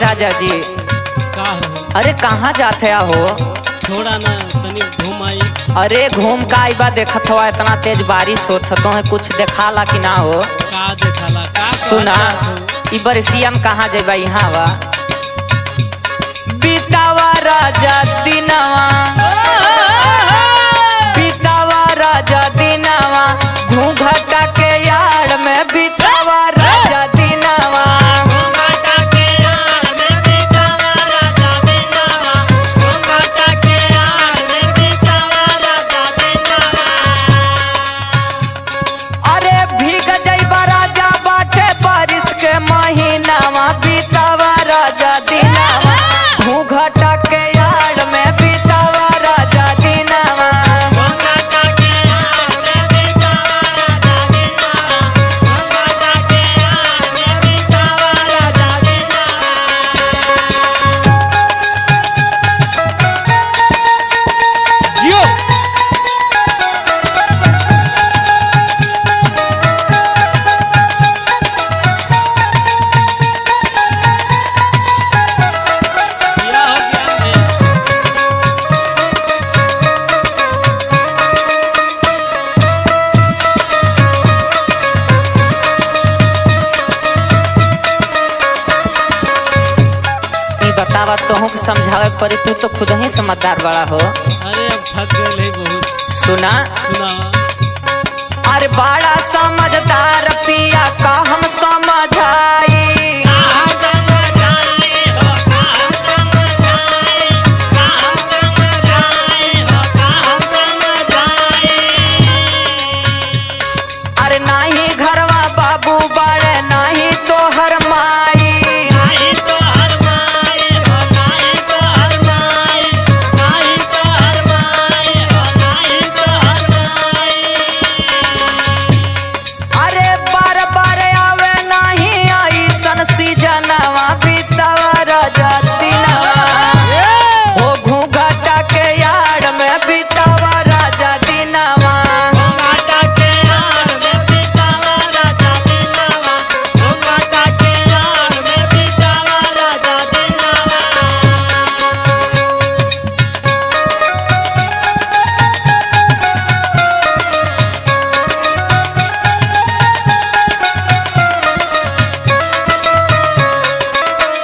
राजा जी। का हो? अरे कहाँ जाते हो? थोड़ा ना तनी घूम आई। अरे घूम का आईबा देखत हो इतना तेज बारिश होत तो है कुछ देखाला कि ना हो? का देखाला का सुना ई बरसिया में कहाँ जेबा यहाँ वा बीतावा राजा दिनवा बीतावा राजा दिनवा घूंघटा के यार में बीतावा राजा दिनवा अरे भीग जइबा राजा बाटे बारिश के महीनावा बीतावा राजा दिनवा घूंघटा के यार में बीतावा राजा दिनवा जियो क्या हो गया है? ई बतावा तोहू के समझावे पड़ी तू तो खुद ही समझदार बड़ा हो। अरे अब थक गए है बहुत। सुना सुनावा अरे बड़ा समझदार पिया का हम समझाई अरे नाही घरवा बाबू बड़े नाही तोहर माई अरे बार बार आवे नाही आई सन सीजनवा बीतावा राजा दिनवा हो घूंघटा के यार में बीतावा राजा दिनवा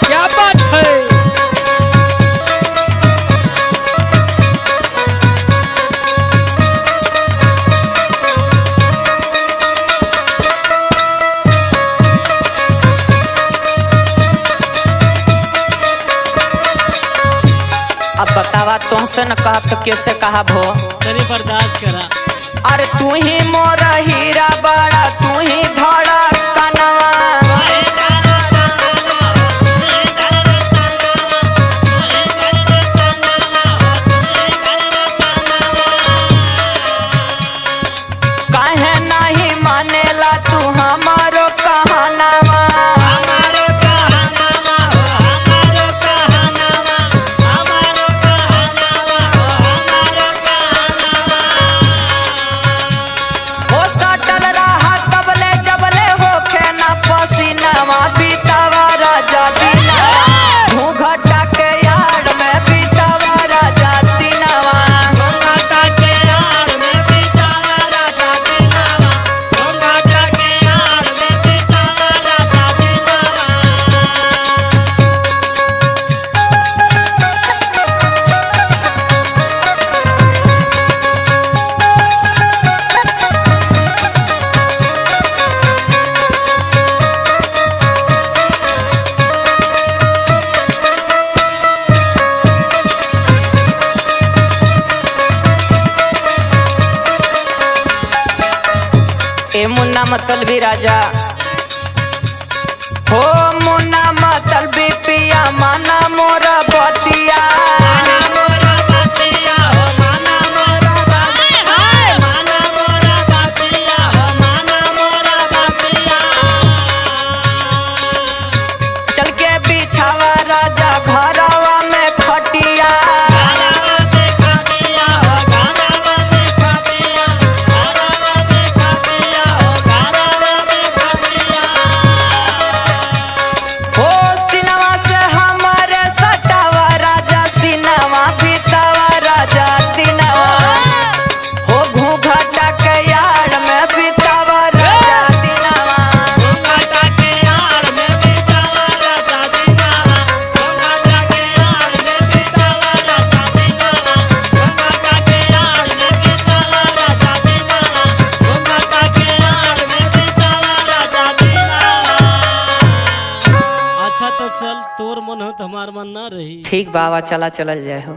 क्या बात है? अब बतावा तुमसे न कहा तो कैसे कहा भो तनी बर्दाश्त करा। अरे तू ही मोरा हीरा बड़ा तू ही धड़ा कनवा काहे नहीं मानेला तू हमारो कहनावा हो सटल रहा तबले जबले होखे ना पसीनावा बीतावा राजा दिनवा घूंघटा के यार में बीतावा राजा दिनवा ए मुन्ना मतलबी राजा हो मुन्ना मतलबी पिया माना मोरा बतिया चल के बिछावा राजा घरवा में खटिया हो सिनवा से हम ठीक बाबा चला चलल जाए हो।